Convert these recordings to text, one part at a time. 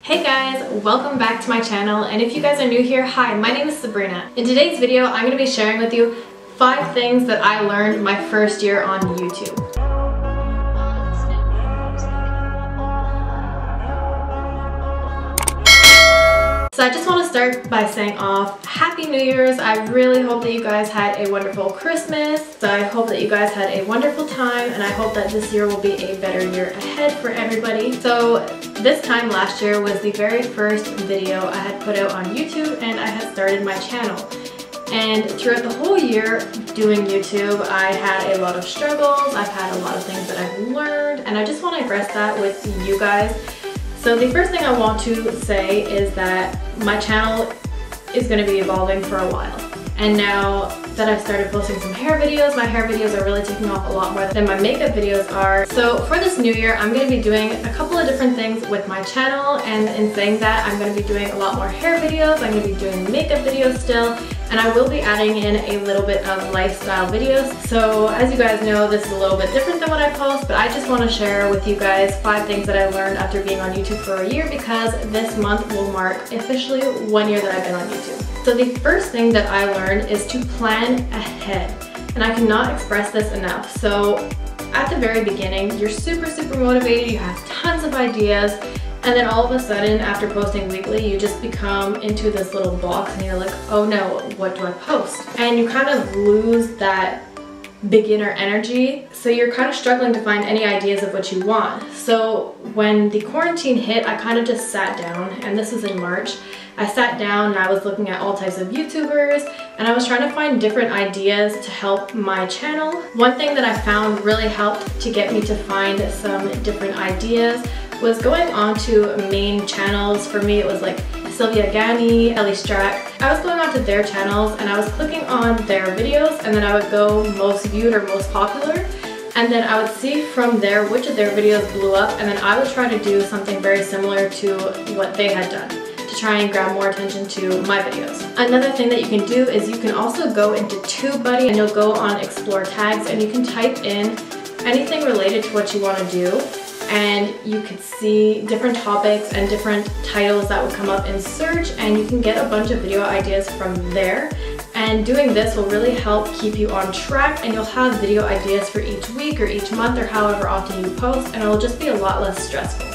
Hey guys, welcome back to my channel, and if you guys are new here, hi, my name is Sabrina. In today's video, I'm going to be sharing with you 5 things that I learned my first year on YouTube. So I just want to start by saying off, Happy New Year's. I really hope that you guys had a wonderful Christmas. So I hope that you guys had a wonderful time, and I hope that this year will be a better year ahead for everybody. So this time last year was the very first video I had put out on YouTube, and I had started my channel. And throughout the whole year doing YouTube, I had a lot of struggles, I've had a lot of things that I've learned, and I just want to address that with you guys. So the first thing I want to say is that my channel is going to be evolving for a while. And now that I've started posting some hair videos, my hair videos are really taking off a lot more than my makeup videos are. So for this new year, I'm going to be doing a couple of different things with my channel, and in saying that, I'm going to be doing a lot more hair videos, I'm going to be doing makeup videos still, and I will be adding in a little bit of lifestyle videos. So as you guys know, this is a little bit different than what I post, but I just want to share with you guys 5 things that I learned after being on YouTube for a year, because this month will mark officially 1 year that I've been on YouTube. So the first thing that I learned is to plan ahead, and I cannot express this enough. So at the very beginning, you're super motivated, you have tons of ideas, and then all of a sudden, after posting weekly, you just become into this little box and you're like, oh no, what do I post? And you kind of lose that beginner energy, so you're kind of struggling to find any ideas of what you want. So when the quarantine hit, I kind of just sat down, and this was in March. I sat down and I was looking at all types of YouTubers, and I was trying to find different ideas to help my channel. One thing that I found really helped to get me to find some different ideas was going on to main channels. For me, it was like Sylvia Gani, Ellie Strack. I was going on to their channels and I was clicking on their videos, and then I would go most viewed or most popular, and then I would see from there which of their videos blew up, and then I would try to do something very similar to what they had done to try and grab more attention to my videos. Another thing that you can do is you can also go into TubeBuddy, and you'll go on explore tags, and you can type in anything related to what you want to do, and you could see different topics and different titles that would come up in search, and you can get a bunch of video ideas from there. And doing this will really help keep you on track, and you'll have video ideas for each week or each month or however often you post, and it'll just be a lot less stressful.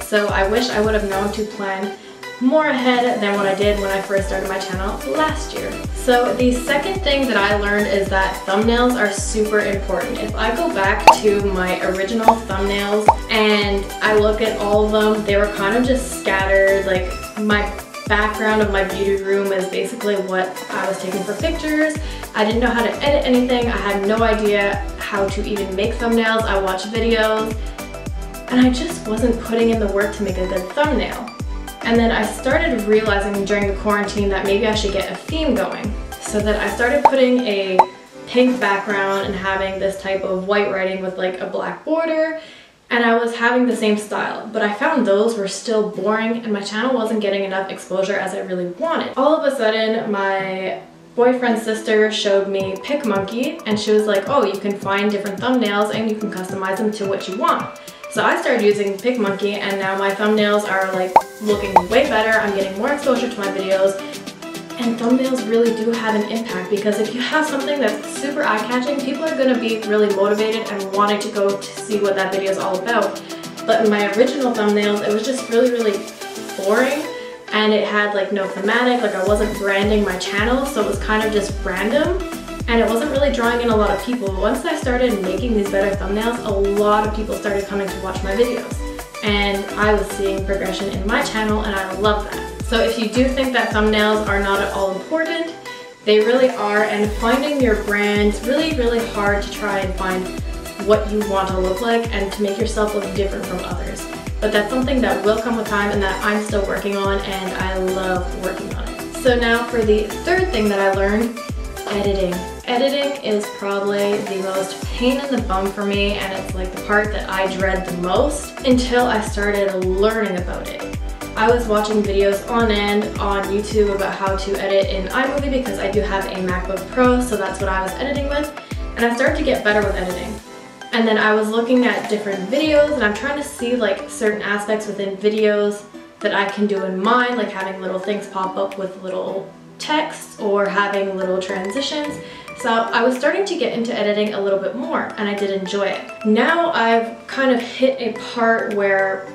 So I wish I would have known to plan more ahead than what I did when I first started my channel last year. So the second thing that I learned is that thumbnails are super important. If I go back to my original thumbnails and I look at all of them, they were kind of just scattered. Like, my background of my beauty room is basically what I was taking for pictures. I didn't know how to edit anything. I had no idea how to even make thumbnails. I watched videos and I just wasn't putting in the work to make a good thumbnail. And then I started realizing during the quarantine that maybe I should get a theme going. So that I started putting a pink background and having this type of white writing with like a black border, and I was having the same style. But I found those were still boring, and my channel wasn't getting enough exposure as I really wanted. All of a sudden, my boyfriend's sister showed me PicMonkey, and she was like, oh, you can find different thumbnails and you can customize them to what you want. So I started using PicMonkey, and now my thumbnails are like looking way better. I'm getting more exposure to my videos, and thumbnails really do have an impact, because if you have something that's super eye-catching, people are going to be really motivated and wanting to go to see what that video is all about. But in my original thumbnails, it was just really boring, and it had like no thematic, like I wasn't branding my channel, so it was kind of just random. And it wasn't really drawing in a lot of people. Once I started making these better thumbnails, a lot of people started coming to watch my videos. And I was seeing progression in my channel, and I love that. So if you do think that thumbnails are not at all important, they really are, and finding your brand is really hard to try and find what you want to look like and to make yourself look different from others. But that's something that will come with time and that I'm still working on, and I love working on it. So now for the third thing that I learned, editing. Editing is probably the most pain in the bum for me, and it's like the part that I dread the most until I started learning about it. I was watching videos on end on YouTube about how to edit in iMovie, because I do have a MacBook Pro, so that's what I was editing with, and I started to get better with editing. And then I was looking at different videos, and I'm trying to see like certain aspects within videos that I can do in mine, like having little things pop up with little text or having little transitions. So I was starting to get into editing a little bit more, and I did enjoy it. Now I've kind of hit a part where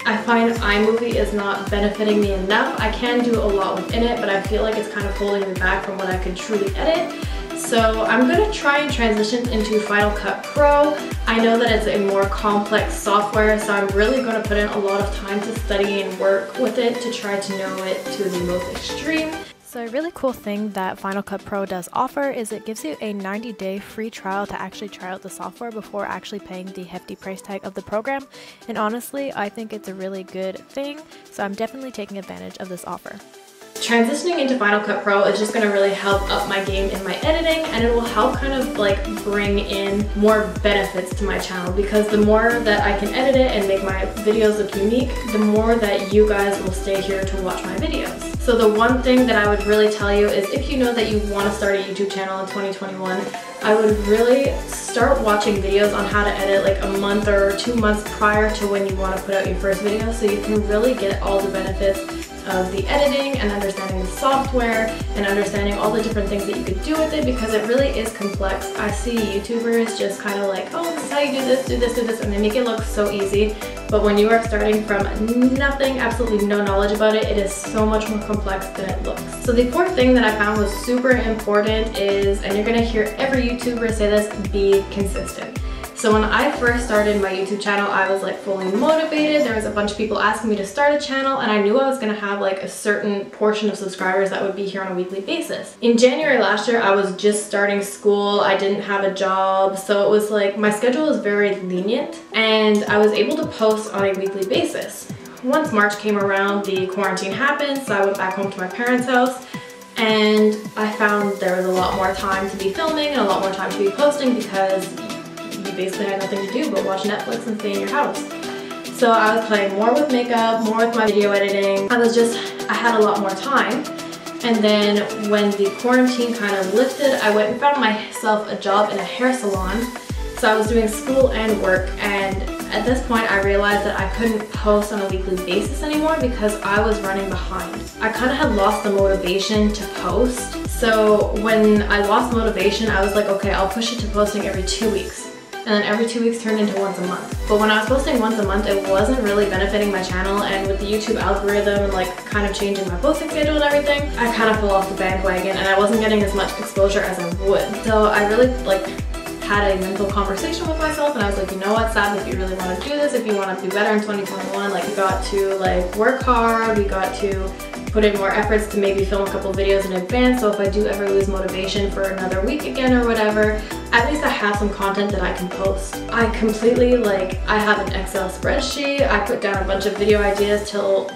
I find iMovie is not benefiting me enough. I can do a lot within it, but I feel like it's kind of holding me back from what I could truly edit. So I'm going to try and transition into Final Cut Pro. I know that it's a more complex software, so I'm really going to put in a lot of time to study and work with it to try to know it to the most extreme. So a really cool thing that Final Cut Pro does offer is it gives you a 90-day free trial to actually try out the software before actually paying the hefty price tag of the program. And honestly, I think it's a really good thing, so I'm definitely taking advantage of this offer. Transitioning into Final Cut Pro is just going to really help up my game in my editing, and it will help kind of like bring in more benefits to my channel, because the more that I can edit it and make my videos look unique, the more that you guys will stay here to watch my videos. So the one thing that I would really tell you is, if you know that you want to start a YouTube channel in 2021, I would really start watching videos on how to edit like a month or 2 months prior to when you want to put out your first video, so you can really get all the benefits of the editing and understanding the software and understanding all the different things that you could do with it, because it really is complex. I see YouTubers just kind of like, oh, this is how you do this, do this, do this, and they make it look so easy. But when you are starting from nothing, absolutely no knowledge about it, it is so much more complex than it looks. So the fourth thing that I found was super important is, and you're gonna hear every YouTuber say this, be consistent. So when I first started my YouTube channel, I was like fully motivated. There was a bunch of people asking me to start a channel, and I knew I was gonna have like a certain portion of subscribers that would be here on a weekly basis. In January last year, I was just starting school. I didn't have a job, so it was like my schedule was very lenient, and I was able to post on a weekly basis. Once March came around, the quarantine happened, so I went back home to my parents' house, and I found there was a lot more time to be filming and a lot more time to be posting, because you basically had nothing to do but watch Netflix and stay in your house. So I was playing more with makeup, more with my video editing. I had a lot more time. And then when the quarantine kind of lifted, I went and found myself a job in a hair salon. So I was doing school and work, and at this point I realized that I couldn't post on a weekly basis anymore because I was running behind. I kind of had lost the motivation to post. So when I lost motivation, I was like, okay, I'll push it to posting every 2 weeks. And then every 2 weeks turned into once a month. But when I was posting once a month, it wasn't really benefiting my channel, and with the YouTube algorithm and like kind of changing my posting schedule and everything, I kind of fell off the bandwagon and I wasn't getting as much exposure as I would. So I really like had a mental conversation with myself, and I was like, you know what, Sab, if you really want to do this, if you want to do better in 2021, like, you got to like work hard, we got to put in more efforts to maybe film a couple videos in advance, so if I do ever lose motivation for another week again or whatever, at least I have some content that I can post. I completely, like, I have an Excel spreadsheet. I put down a bunch of video ideas till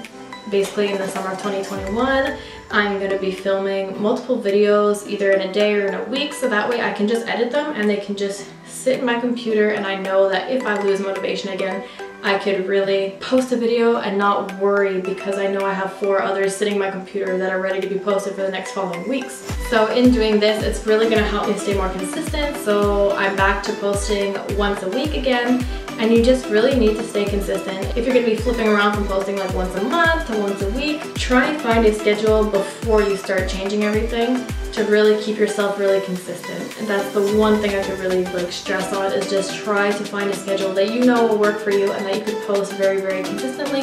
basically in the summer of 2021. I'm going to be filming multiple videos either in a day or in a week, so that way I can just edit them and they can just sit in my computer, and I know that if I lose motivation again, I could really post a video and not worry, because I know I have 4 others sitting in my computer that are ready to be posted for the next following weeks. So in doing this, it's really going to help me stay more consistent. So I'm back to posting once a week again, and you just really need to stay consistent. If you're going to be flipping around from posting like once a month to once a week, try and find a schedule before you start changing everything to really keep yourself really consistent. And that's the one thing I could really like stress on, is just try to find a schedule that you know will work for you and that you could post very, very consistently.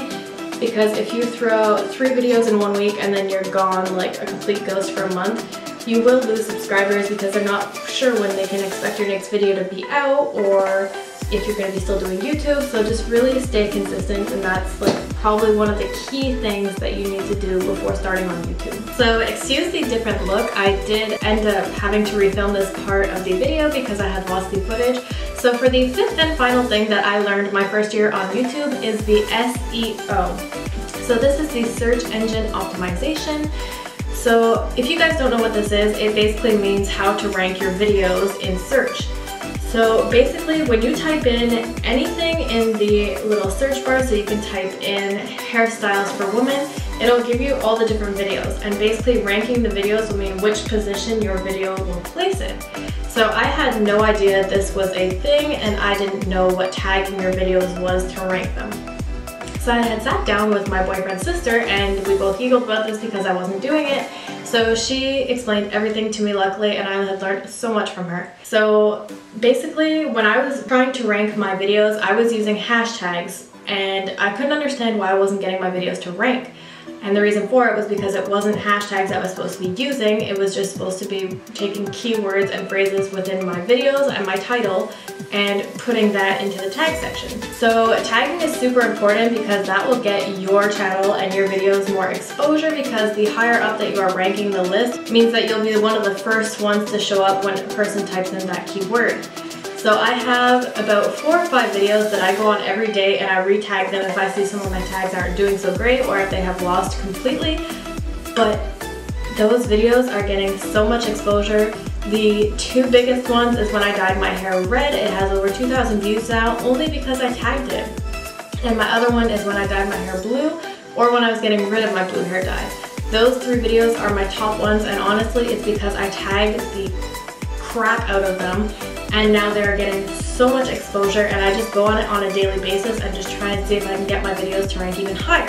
Because if you throw 3 videos in 1 week and then you're gone like a complete ghost for a month, you will lose subscribers because they're not sure when they can expect your next video to be out, or if you're going to be still doing YouTube. So just really stay consistent, and that's like probably one of the key things that you need to do before starting on YouTube. So excuse the different look. I did end up having to refilm this part of the video because I had lost the footage. So for the 5th and final thing that I learned my first year on YouTube is the SEO. So this is the search engine optimization. So if you guys don't know what this is, it basically means how to rank your videos in search. So basically when you type in anything in the little search bar, so you can type in hairstyles for women, it'll give you all the different videos, and basically ranking the videos will mean which position your video will place in. So I had no idea this was a thing, and I didn't know what tagging your videos was to rank them. So So I had sat down with my boyfriend's sister and we both giggled about this because I wasn't doing it. So she explained everything to me luckily, and I had learned so much from her. So basically when I was trying to rank my videos, I was using hashtags and I couldn't understand why I wasn't getting my videos to rank. And the reason for it was because it wasn't hashtags I was supposed to be using, it was just supposed to be taking keywords and phrases within my videos and my title and putting that into the tag section. So tagging is super important because that will get your channel and your videos more exposure, because the higher up that you are ranking the list means that you'll be one of the first ones to show up when a person types in that keyword. So I have about 4 or 5 videos that I go on every day and I re-tag them if I see some of my tags aren't doing so great or if they have lost completely. But those videos are getting so much exposure. The 2 biggest ones is when I dyed my hair red. It has over 2,000 views now only because I tagged it. And my other one is when I dyed my hair blue, or when I was getting rid of my blue hair dye. Those 3 videos are my top ones, and honestly it's because I tagged the crap out of them. And now they're getting so much exposure, and I just go on it on a daily basis and just try and see if I can get my videos to rank even higher.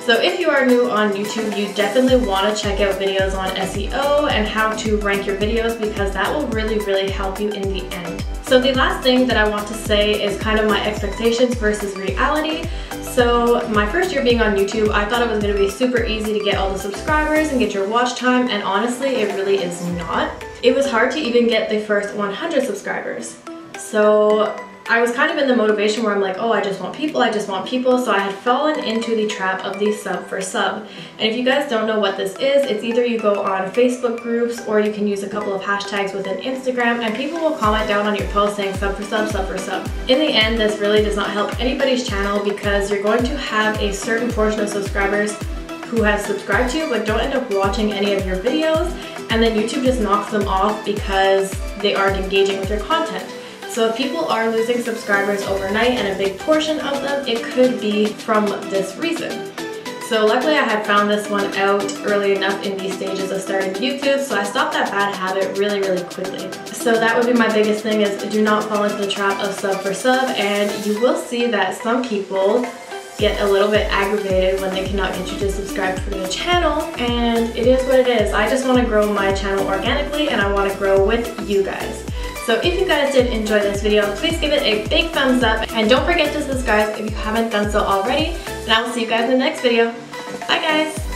So if you are new on YouTube, you definitely want to check out videos on SEO and how to rank your videos, because that will really help you in the end. So the last thing that I want to say is kind of my expectations versus reality. So my first year being on YouTube, I thought it was going to be super easy to get all the subscribers and get your watch time, and honestly it really is not. It was hard to even get the first 100 subscribers. So I was kind of in the motivation where I'm like, oh, I just want people, so I had fallen into the trap of the sub for sub. And if you guys don't know what this is, it's either you go on Facebook groups or you can use a couple of hashtags within Instagram and people will comment down on your post saying sub for sub, sub for sub. In the end, this really does not help anybody's channel, because you're going to have a certain portion of subscribers who have subscribed to you but don't end up watching any of your videos, and then YouTube just knocks them off because they aren't engaging with your content. So if people are losing subscribers overnight, and a big portion of them, it could be from this reason. So luckily I had found this one out early enough in these stages of starting YouTube, so I stopped that bad habit really quickly. So that would be my biggest thing, is do not fall into the trap of sub for sub, and you will see that some people get a little bit aggravated when they cannot get you to subscribe for the channel, and it is what it is. I just want to grow my channel organically, and I want to grow with you guys. So if you guys did enjoy this video, please give it a big thumbs up, and don't forget to subscribe if you haven't done so already, and I will see you guys in the next video. Bye guys!